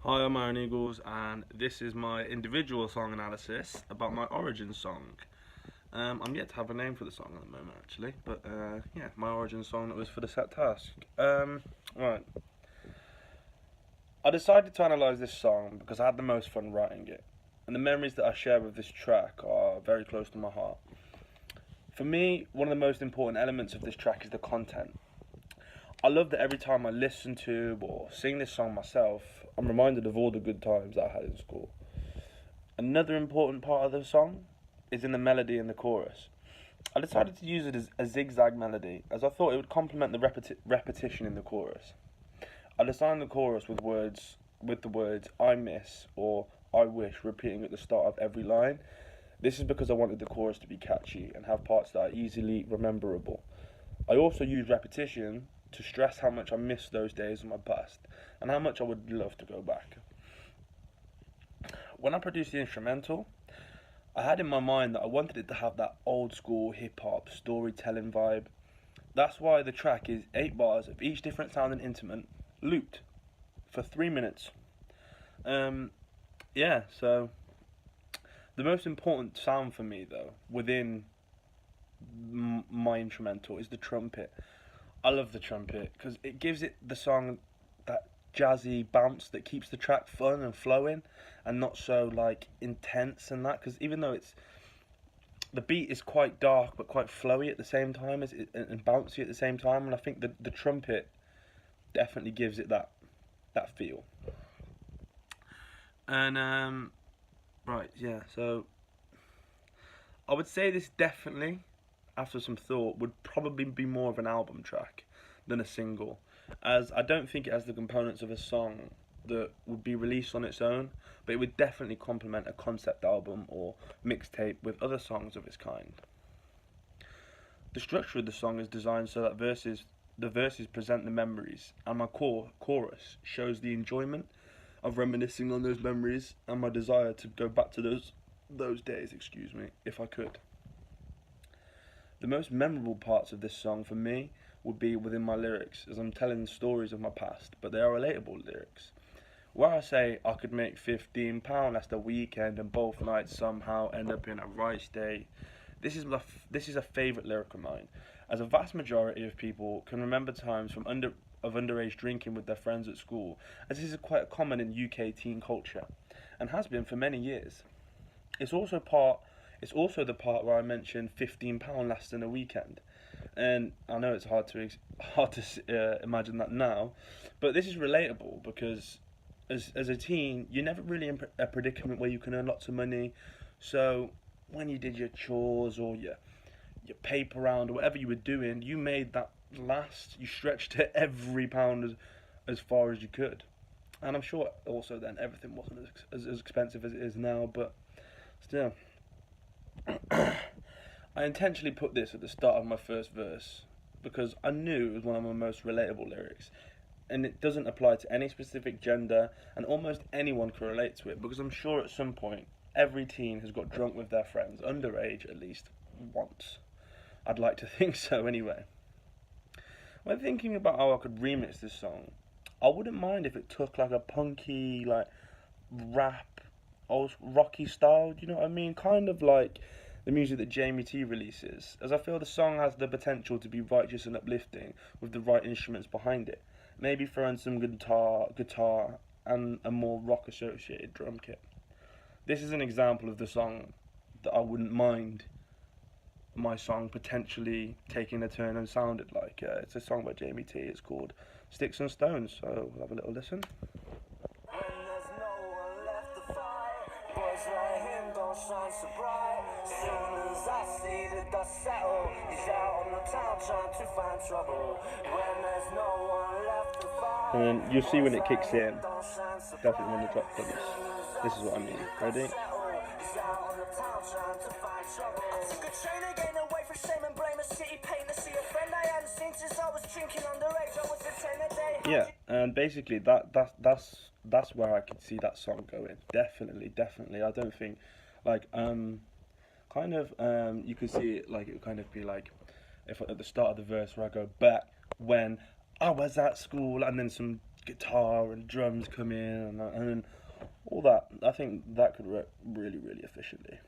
Hi, I'm Aaron Eagles, and this is my individual song analysis about my origin song. I'm yet to have a name for the song at the moment, actually, but yeah, my origin song that was for the set task. Right. I decided to analyse this song because I had the most fun writing it, and the memories that I share with this track are very close to my heart. For me, one of the most important elements of this track is the content. I love that every time I listen to or sing this song myself, I'm reminded of all the good times that I had in school. Another important part of the song is in the melody and the chorus. I decided to use it as a zigzag melody as I thought it would complement the repetition in the chorus. I designed the chorus with the words I miss or I wish repeating at the start of every line. This is because I wanted the chorus to be catchy and have parts that are easily rememberable. I also used repetition to stress how much I miss those days of my past and how much I would love to go back. When I produced the instrumental, I had in my mind that I wanted it to have that old school hip hop storytelling vibe. That's why the track is 8 bars of each different sounding instrument looped for 3 minutes. Um, yeah, so the most important sound for me though within my instrumental is the trumpet. I love the trumpet because it gives it the song that jazzy bounce that keeps the track fun and flowing and not so like intense and that, because even though it's the beat is quite dark but quite flowy at the same time as and bouncy at the same time, and I think the trumpet definitely gives it that feel. And right, yeah, so I would say this definitely, after some thought, would probably be more of an album track than a single, as I don't think it has the components of a song that would be released on its own, but it would definitely complement a concept album or mixtape with other songs of its kind. The structure of the song is designed so that the verses present the memories, and my chorus shows the enjoyment of reminiscing on those memories and my desire to go back to those days, excuse me, if I could. The most memorable parts of this song for me would be within my lyrics, as I'm telling stories of my past, but they are relatable lyrics. Where I say I could make £15 last a weekend and both nights somehow end up in a rice day. This is a favourite lyric of mine, as a vast majority of people can remember times of underage drinking with their friends at school, as this is quite common in UK teen culture, and has been for many years. It's also part. It's also the part where I mentioned £15 less than a weekend, and I know it's hard to imagine that now, but this is relatable because as a teen, you're never really in a predicament where you can earn lots of money. So when you did your chores or your paper round or whatever you were doing, you made that last. You stretched to every pound as far as you could, and I'm sure also then everything wasn't as expensive as it is now, but still. I intentionally put this at the start of my first verse because I knew it was one of my most relatable lyrics, and it doesn't apply to any specific gender, and almost anyone can relate to it because I'm sure at some point every teen has got drunk with their friends, underage at least once. I'd like to think so anyway. When thinking about how I could remix this song, I wouldn't mind if it took like a punky, like rap, old rocky style. Do you know what I mean? Kind of like the music that Jamie T releases, as I feel the song has the potential to be righteous and uplifting with the right instruments behind it. Maybe throwing some guitar, and a more rock associated drum kit. This is an example of the song that I wouldn't mind my song potentially taking a turn and sounded like. It's a song by Jamie T. It's called Sticks and Stones. So we'll have a little listen. When there's no one left to fight, boys like him don't shine so bright. Soon as I see the dust settle, he's out on the town trying to find trouble. When there's no one left to fight, and then you'll see when it kicks in, definitely when the drop comes. This is what I mean. Ready? Yeah, and basically that's where I could see that song going. Definitely, definitely. I don't think like kind of you could see it like it would kind of be like if at the start of the verse where I go back when I was at school and then some guitar and drums come in and then all that. I think that could work really, really efficiently.